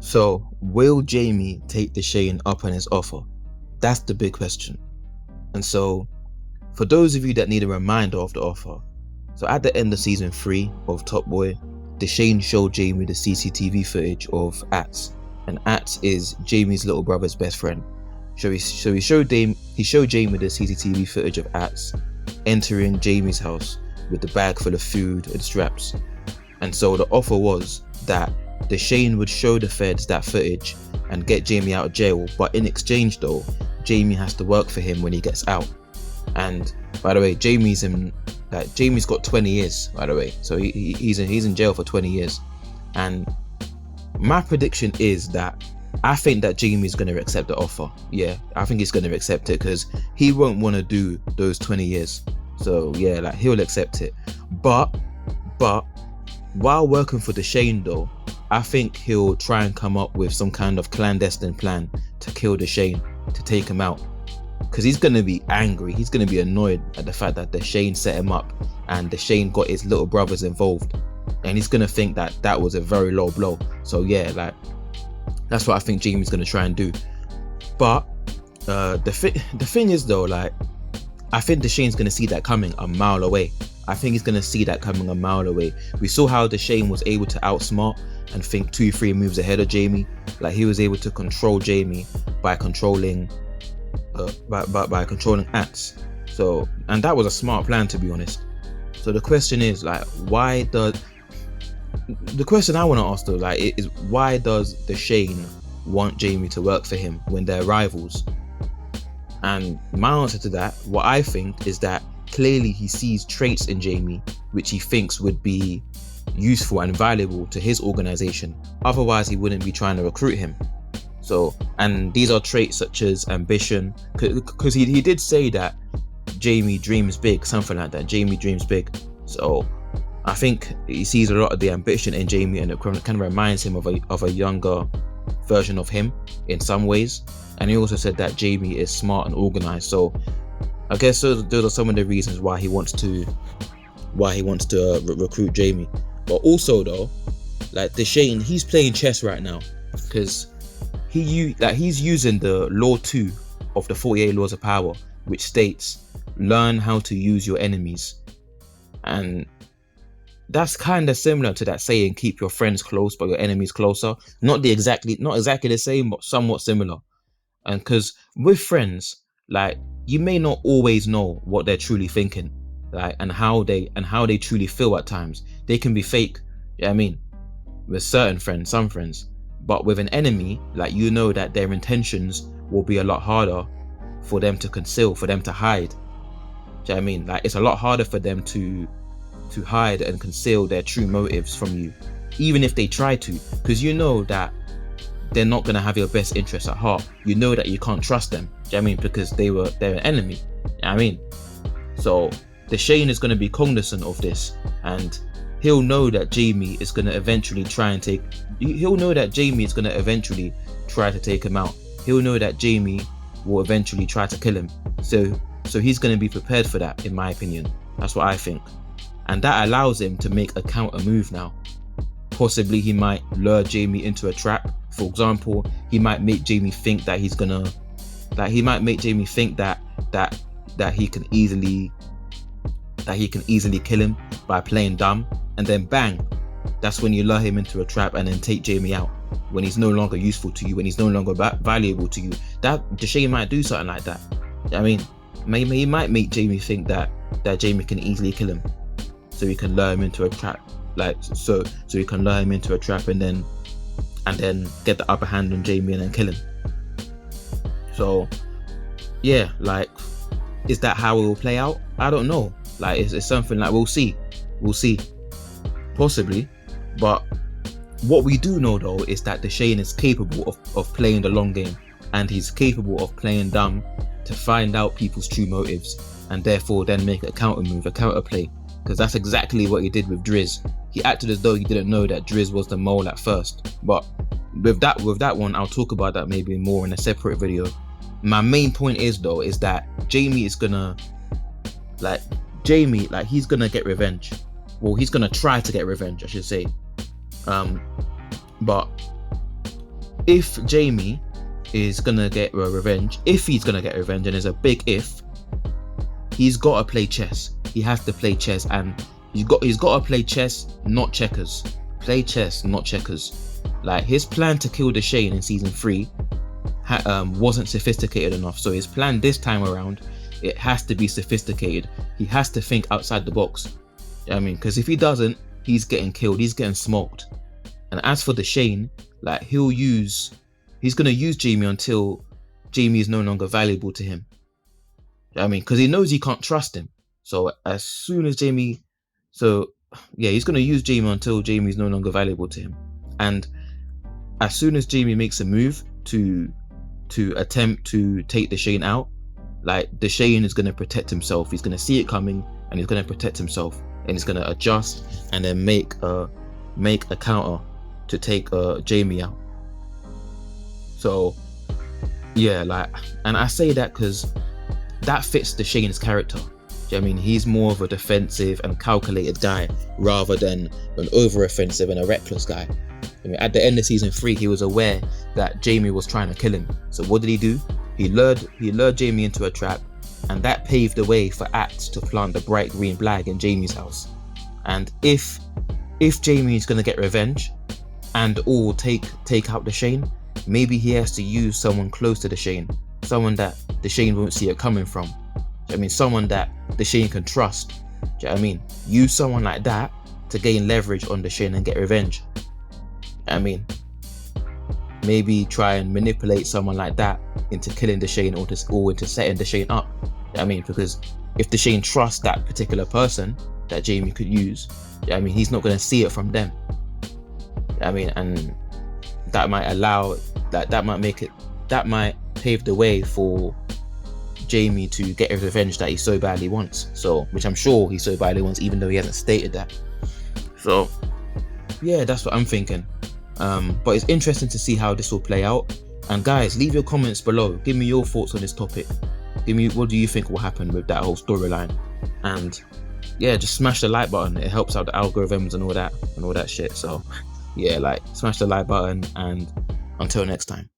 So will Jamie take Dushane up on his offer? That's the big question. And so for those of you that need a reminder of the offer, so at the end of season 3 of Top Boy, Dushane showed Jamie the CCTV footage of Ats, and Ats is Jamie's little brother's best friend. So he showed Jamie the CCTV footage of Ats entering Jamie's house with the bag full of food and straps. And so the offer was that Dushane would show the feds that footage and get Jamie out of jail, but in exchange though, Jamie has to work for him when he gets out. And by the way, Jamie's got 20 years, by the way, so he's in jail for 20 years. And my prediction is that I think that Jamie's going to accept the offer. Yeah, I think he's going to accept it because he won't want to do those 20 years. So yeah, like he'll accept it. But while working for Dushane though, I think he'll try and come up with some kind of clandestine plan to kill Dushane, to take him out. Because he's going to be angry, he's going to be annoyed at the fact that Dushane set him up and Dushane got his little brothers involved. And he's going to think that that was a very low blow. So yeah, like that's what I think Jamie's going to try and do. But the thing is though, like I think Dushane's going to see that coming a mile away. I think he's going to see that coming a mile away. We saw how Dushane was able to outsmart and think 2-3 moves ahead of Jamie. Like he was able to control Jamie by controlling by controlling Ats. So, and that was a smart plan, to be honest. So the question is, like, the question I want to ask though, like, is why does Dushane want Jamie to work for him when they're rivals? And my answer to that, what I think, is that clearly he sees traits in Jamie which he thinks would be useful and valuable to his organization. Otherwise he wouldn't be trying to recruit him. So, and these are traits such as ambition, because he did say that Jamie dreams big, something like that. Jamie dreams big. So I think he sees a lot of the ambition in Jamie, and it kind of reminds him of a younger version of him in some ways. And he also said that Jamie is smart and organized. So I guess those are some of the reasons why he wants to recruit Jamie. But also though, like Dushane, he's playing chess right now, because he's using the law 2 of the 48 laws of power, which states learn how to use your enemies. And that's kind of similar to that saying, keep your friends close but your enemies closer. Not exactly the same, but somewhat similar. And because with friends, like, you may not always know what they're truly thinking, like, and how they truly feel at times. They can be fake, you know what I mean, with certain friends, some friends. But with an enemy, like, you know that their intentions will be a lot harder for them to conceal, for them to hide. Do you know what I mean? Like, it's a lot harder for them to hide and conceal their true motives from you, even if they try to, because you know that they're not going to have your best interests at heart. You know that you can't trust them. Do you know what I mean? Because they're an enemy. You know what I mean? So Dushane is going to be cognizant of this, and he'll know that Jamie is going to eventually try to take him out. He'll know that Jamie will eventually try to kill him. So he's going to be prepared for that, in my opinion. That's what I think. And that allows him to make a counter move now. Possibly he might lure Jamie into a trap. For example, he might make Jamie think that he can easily kill him by playing dumb, and then bang, that's when you lure him into a trap and then take Jamie out when he's no longer useful to you, when he's no longer valuable to you. That Dushane might do something like that. I mean, maybe he might make Jamie think that Jamie can easily kill him, so he can lure him into a trap, like so he can lure him into a trap and then get the upper hand on Jamie and then kill him. So yeah, like, is that how it will play out? I don't know. Like, it's something like we'll see, possibly. But what we do know though is that Dushane is capable of playing the long game, and he's capable of playing dumb to find out people's true motives, and therefore then make a counter move, a counter play. Because that's exactly what he did with Driz. He acted as though he didn't know that Driz was the mole at first. But with that one, I'll talk about that maybe more in a separate video. My main point is though, is that Jamie is gonna, he's gonna get revenge. Well, he's gonna try to get revenge, I should say. But if Jamie is gonna get revenge, if he's gonna get revenge, and there's a big if, he's gotta play chess. He has to play chess, and he's gotta play chess, not checkers. Play chess, not checkers. Like, his plan to kill Dushane in season 3 wasn't sophisticated enough. So his plan this time around, it has to be sophisticated. He has to think outside the box. I mean, because if he doesn't, he's getting killed. He's getting smoked. And as for Dushane, like, he's gonna use Jamie until Jamie is no longer valuable to him. I mean, because he knows he can't trust him. So as soon as Jamie, he's gonna use Jamie until Jamie's no longer valuable to him. And as soon as Jamie makes a move to attempt to take Dushane out, like, Dushane is gonna protect himself. He's gonna see it coming, and he's gonna protect himself, and he's gonna adjust and then make a counter to take Jamie out. So yeah, like, and I say that because that fits Dushane's character. Do you know what I mean? He's more of a defensive and calculated guy rather than an over-offensive and a reckless guy. I mean, at the end of season 3, he was aware that Jamie was trying to kill him. So what did he do? He lured Jamie into a trap, and that paved the way for Axe to plant the bright green flag in Jamie's house. And if Jamie is gonna get revenge and take out Dushane, maybe he has to use someone close to Dushane, someone that Dushane won't see it coming from. Do you know what I mean? Someone that Dushane can trust. Do you know what I mean? Use someone like that to gain leverage on Dushane and get revenge. I mean, maybe try and manipulate someone like that into killing Dushane or into setting Dushane up. You know what I mean? Because if Dushane trusts that particular person that Jamie could use, you know what I mean, he's not going to see it from them. You know what I mean? And that might pave the way for Jamie to get his revenge that he so badly wants. So, which I'm sure he so badly wants, even though he hasn't stated that. So yeah, that's what I'm thinking. But it's interesting to see how this will play out. And guys, leave your comments below. Give me your thoughts on this topic. What do you think will happen with that whole storyline? And yeah, just smash the like button. It helps out the algorithms and all that shit. So yeah, like, smash the like button, and until next time.